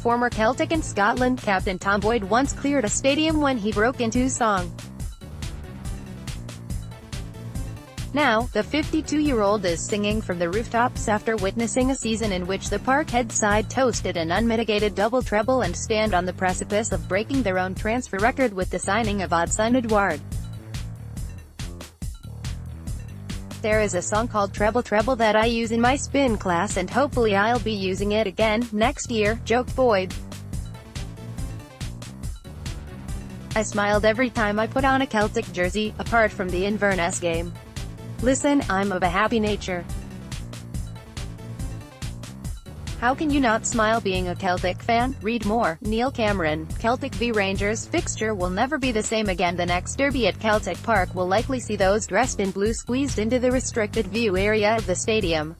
Former Celtic and Scotland captain Tom Boyd once cleared a stadium when he broke into song. Now, the 52-year-old is singing from the rooftops after witnessing a season in which the Parkhead side toasted an unmitigated double treble and stand on the precipice of breaking their own transfer record with the signing of Odsonne Edouard. "There is a song called Treble Treble that I use in my spin class and hopefully I'll be using it again next year," joked Boyd. "I smiled every time I put on a Celtic jersey, apart from the Inverness game. Listen, I'm of a happy nature. How can you not smile being a Celtic fan?" Read more. Neil Cameron. Celtic v Rangers fixture will never be the same again. The next derby at Celtic Park will likely see those dressed in blue squeezed into the restricted view area of the stadium.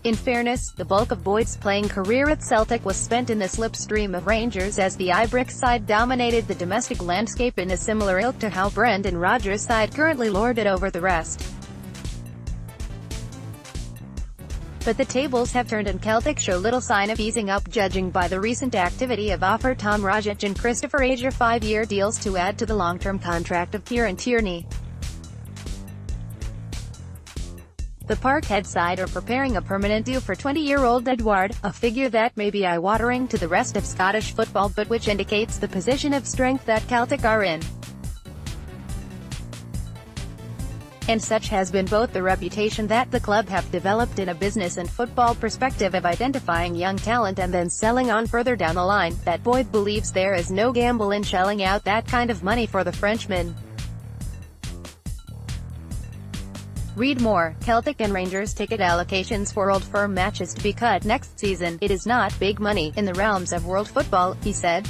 In fairness, the bulk of Boyd's playing career at Celtic was spent in the slipstream of Rangers as the Ibrox side dominated the domestic landscape in a similar ilk to how Brendan Rodgers' side currently lord it over the rest. But the tables have turned and Celtic show little sign of easing up, judging by the recent activity of offer Tom Rogic and Christopher Ager 5-year deals to add to the long-term contract of Kieran Tierney. The Parkhead side are preparing a permanent deal for 20-year-old Edouard, a figure that may be eye-watering to the rest of Scottish football but which indicates the position of strength that Celtic are in. And such has been both the reputation that the club have developed in a business and football perspective of identifying young talent and then selling on further down the line, that Boyd believes there is no gamble in shelling out that kind of money for the Frenchman. Read more. Celtic and Rangers ticket allocations for Old Firm matches to be cut next season. "It is not big money in the realms of world football," he said.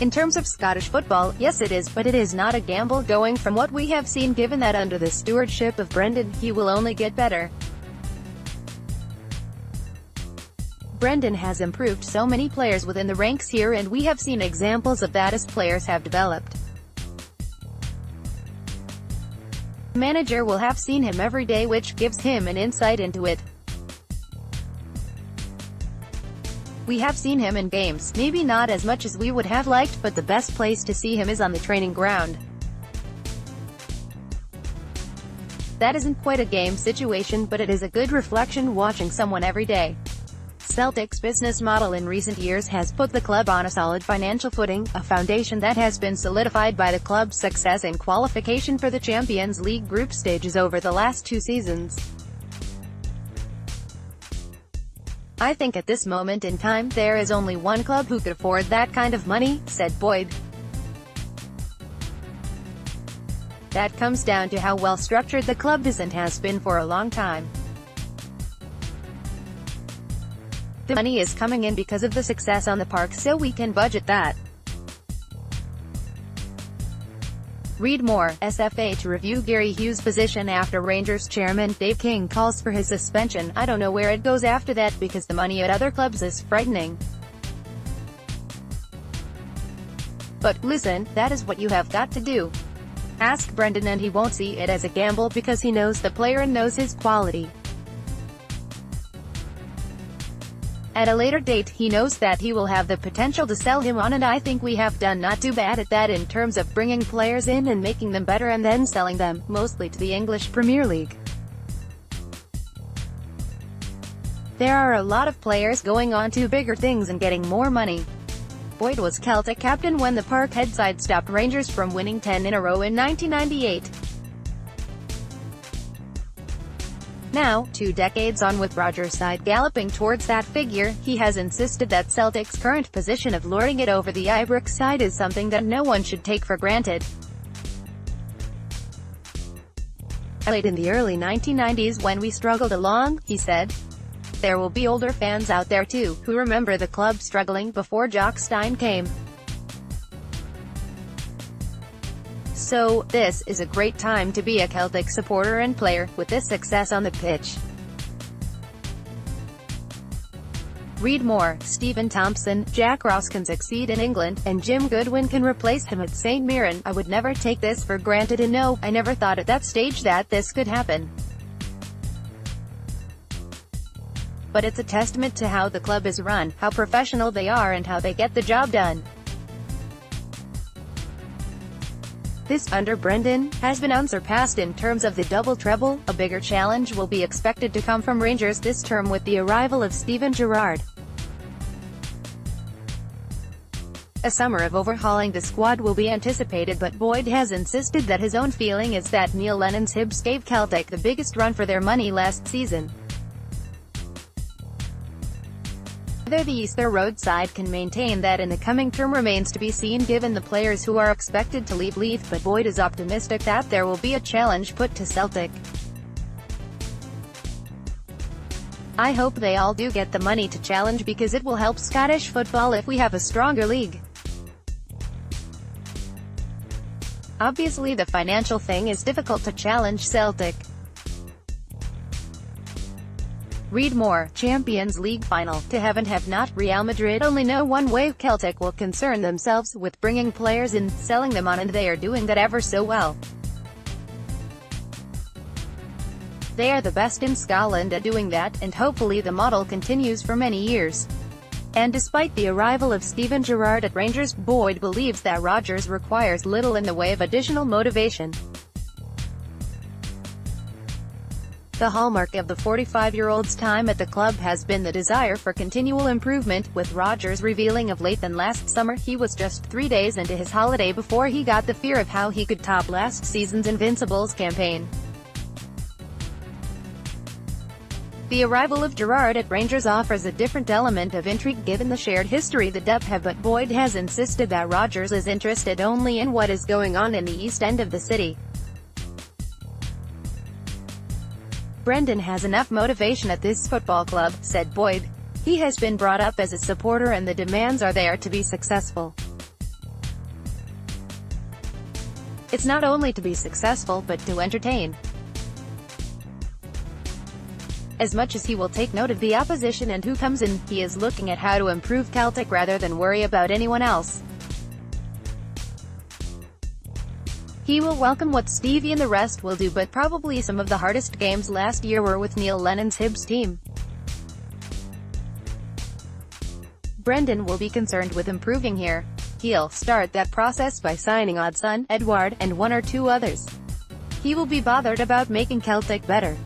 "In terms of Scottish football, yes it is, but it is not a gamble going from what we have seen, given that under the stewardship of Brendan, he will only get better. Brendan has improved so many players within the ranks here and we have seen examples of that as players have developed. The manager will have seen him every day, which gives him an insight into it. We have seen him in games, maybe not as much as we would have liked, but the best place to see him is on the training ground. That isn't quite a game situation, but it is a good reflection watching someone every day." Celtic's business model in recent years has put the club on a solid financial footing, a foundation that has been solidified by the club's success in qualification for the Champions League group stages over the last 2 seasons. "I think at this moment in time, there is only one club who could afford that kind of money," said Boyd. "That comes down to how well structured the club is and has been for a long time. The money is coming in because of the success on the park, so we can budget that." Read more. SFA to review Gary Hughes' position after Rangers chairman Dave King calls for his suspension. "I don't know where it goes after that because the money at other clubs is frightening. But listen, that is what you have got to do. Ask Brendan and he won't see it as a gamble because he knows the player and knows his quality. At a later date, he knows that he will have the potential to sell him on, and I think we have done not too bad at that in terms of bringing players in and making them better and then selling them, mostly to the English Premier League. There are a lot of players going on to bigger things and getting more money." Boyd was Celtic captain when the Parkhead side stopped Rangers from winning 10 in a row in 1998. Now, 2 decades on with Rodgers' side galloping towards that figure, he has insisted that Celtic's current position of lording it over the Ibrox side is something that no one should take for granted. "I played in the early 1990s when we struggled along," he said. "There will be older fans out there too, who remember the club struggling before Jock Stein came. So, this is a great time to be a Celtic supporter and player, with this success on the pitch." Read more. Stephen Thompson. Jack Ross can succeed in England, and Jim Goodwin can replace him at St Mirren. "I would never take this for granted and no, I never thought at that stage that this could happen. but it's a testament to how the club is run, how professional they are and how they get the job done. This, under Brendan, has been unsurpassed in terms of the double treble. A bigger challenge will be expected to come from Rangers this term with the arrival of Steven Gerrard. A summer of overhauling the squad will be anticipated, but Boyd has insisted that his own feeling is that Neil Lennon's Hibs gave Celtic the biggest run for their money last season. Whether the Easter Road side can maintain that in the coming term remains to be seen given the players who are expected to leave Leith, but Boyd is optimistic that there will be a challenge put to Celtic. I hope they all do get the money to challenge because it will help Scottish football if we have a stronger league. Obviously the financial thing is difficult to challenge Celtic. Read more. Champions League final. To have and have not. Real Madrid only know one way. Celtic will concern themselves with bringing players in, selling them on, and they are doing that ever so well. They are the best in Scotland at doing that, and hopefully the model continues for many years. And despite the arrival of Steven Gerrard at Rangers, Boyd believes that Rodgers requires little in the way of additional motivation. The hallmark of the 45-year-old's time at the club has been the desire for continual improvement, with Rodgers revealing of late that last summer he was just 3 days into his holiday before he got the fear of how he could top last season's Invincibles campaign. The arrival of Gerrard at Rangers offers a different element of intrigue given the shared history the depth have, but Boyd has insisted that Rodgers is interested only in what is going on in the East End of the city. Brendan has enough motivation at this football club, said Boyd. He has been brought up as a supporter and the demands are there to be successful. It's not only to be successful but to entertain. As much as he will take note of the opposition and who comes in, he is looking at how to improve Celtic rather than worry about anyone else. He will welcome what Stevie and the rest will do, but probably some of the hardest games last year were with Neil Lennon's Hibs team. Brendan will be concerned with improving here. He'll start that process by signing Odsonne Edouard, and one or two others. He will be bothered about making Celtic better.